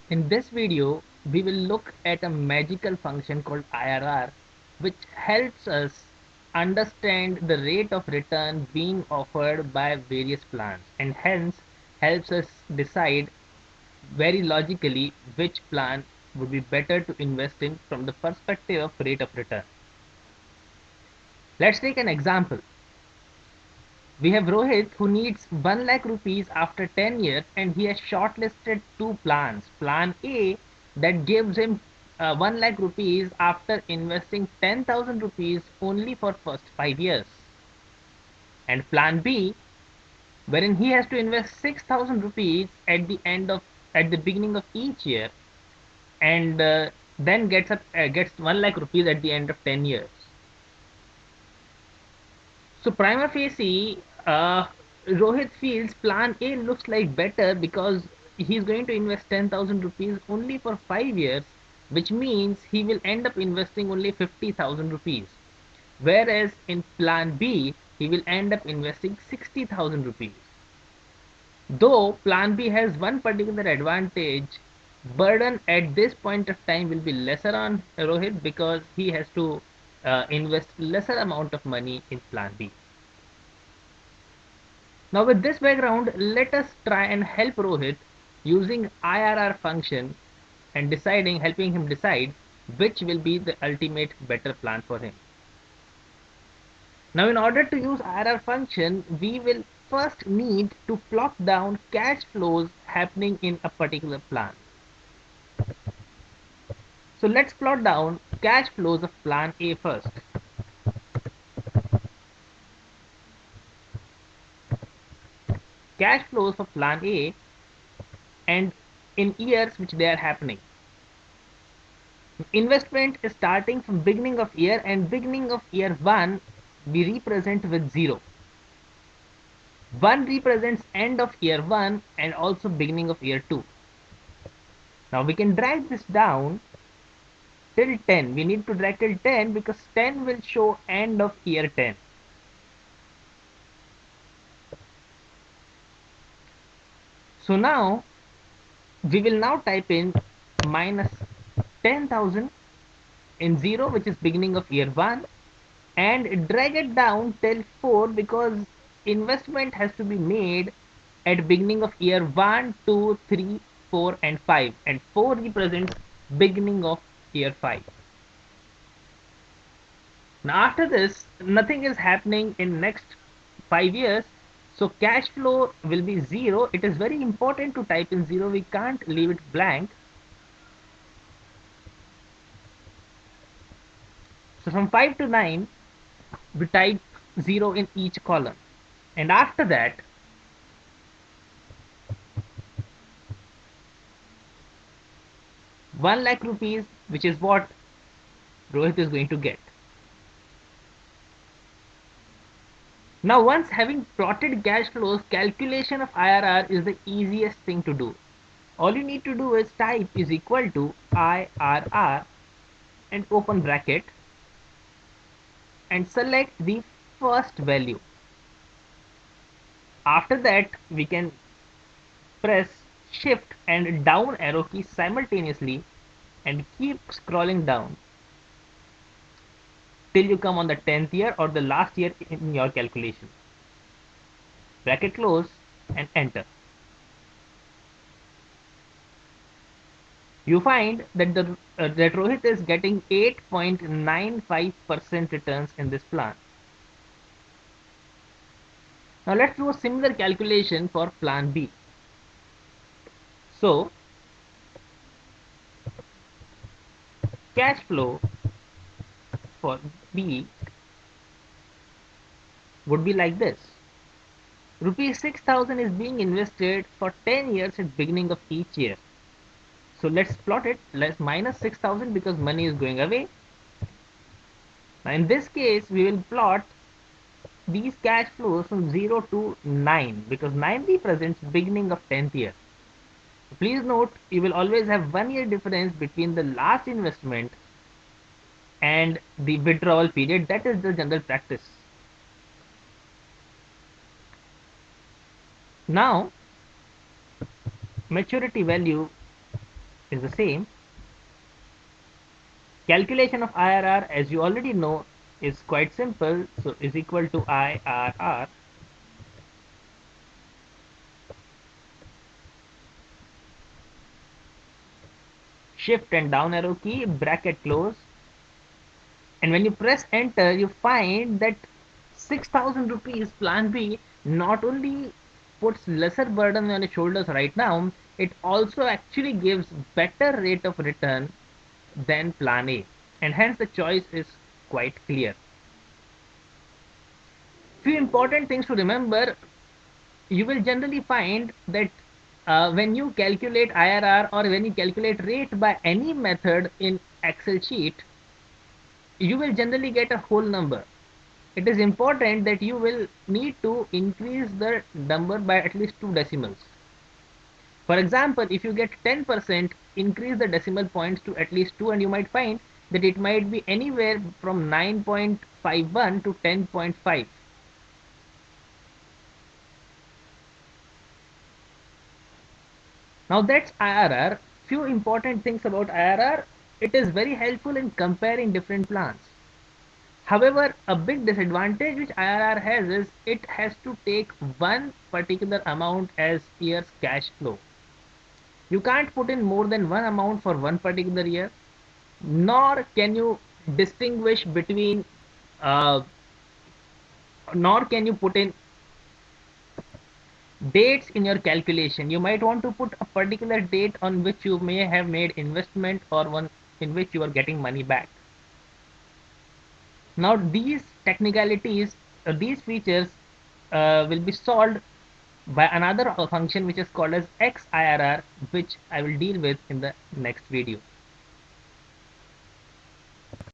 In this video, we will look at a magical function called IRR, which helps us understand the rate of return being offered by various plans and hence helps us decide very logically which plan would be better to invest in from the perspective of rate of return. Let's take an example. We have Rohit who needs 1 lakh rupees after 10 years and he has shortlisted two plans. Plan A that gives him 1 lakh rupees after investing 10,000 rupees only for first 5 years. And plan B wherein he has to invest 6,000 rupees at the beginning of each year and then gets 1 lakh rupees at the end of 10 years. So prima facie, Rohit feels plan A looks like better because he's going to invest 10,000 rupees only for 5 years, which means he will end up investing only 50,000 rupees. Whereas in plan B, he will end up investing 60,000 rupees. Though plan B has one particular advantage, burden at this point of time will be lesser on Rohit because he has to invest lesser amount of money in plan B. Now with this background, let us try and help Rohit using IRR function and helping him decide which will be the ultimate better plan for him. Now in order to use IRR function, we will first need to plot down cash flows happening in a particular plan. So let's plot down cash flows of plan A first. Cash flows for plan A and in years which they are happening. Investment is starting from beginning of year and beginning of year 1 we represent with 0. 1 represents end of year 1 and also beginning of year 2. Now we can drag this down till 10. We need to drag till 10 because 10 will show end of year 10. So now we will now type in minus 10,000 in 0 which is beginning of year 1 and drag it down till 4 because investment has to be made at beginning of year 1, 2, 3, 4 and 5 and 4 represents beginning of year 5. Now after this nothing is happening in next 5 years, so cash flow will be 0. It is very important to type in 0, we can't leave it blank. So from 5 to 9 we type 0 in each column and after that 1 lakh rupees, which is what Rohit is going to get. Now once having plotted cash flows, calculation of IRR is the easiest thing to do. All you need to do is type is equal to IRR and open bracket and select the first value. After that we can press shift and down arrow key simultaneously and keep scrolling down till you come on the 10th year or the last year in your calculation. Bracket close and enter. You find that that Rohit is getting 8.95% returns in this plan. Now let's do a similar calculation for plan B. So cash flow for B would be like this. Rupees 6,000 is being invested for 10 years at beginning of each year. So let's plot it. Let's minus 6,000 because money is going away. Now in this case we will plot these cash flows from 0 to 9 because 9 represents beginning of 10th year. Please note you will always have 1 year difference between the last investment and the withdrawal period. That is the general practice. Now maturity value is the same. Calculation of IRR, as you already know, is quite simple. So is equal to IRR, shift and down arrow key, bracket close. And when you press enter, you find that 6,000 rupees plan B not only puts lesser burden on your shoulders right now, it also actually gives better rate of return than plan A. And hence the choice is quite clear. Few important things to remember. You will generally find that when you calculate IRR or when you calculate rate by any method in Excel sheet, you will generally get a whole number. It is important that you will need to increase the number by at least two decimals. For example, if you get 10%, increase the decimal points to at least 2, and you might find that it might be anywhere from 9.51 to 10.5. Now that's IRR. Few important things about IRR. It is very helpful in comparing different plans. However, a big disadvantage which IRR has is it has to take one particular amount as year's cash flow. You can't put in more than one amount for one particular year, nor can you distinguish between, uh, nor can you put in dates in your calculation. You might want to put a particular date on which you may have made investment or one in which you are getting money back. Now these technicalities, these features will be solved by another function which is called as XIRR, which I will deal with in the next video.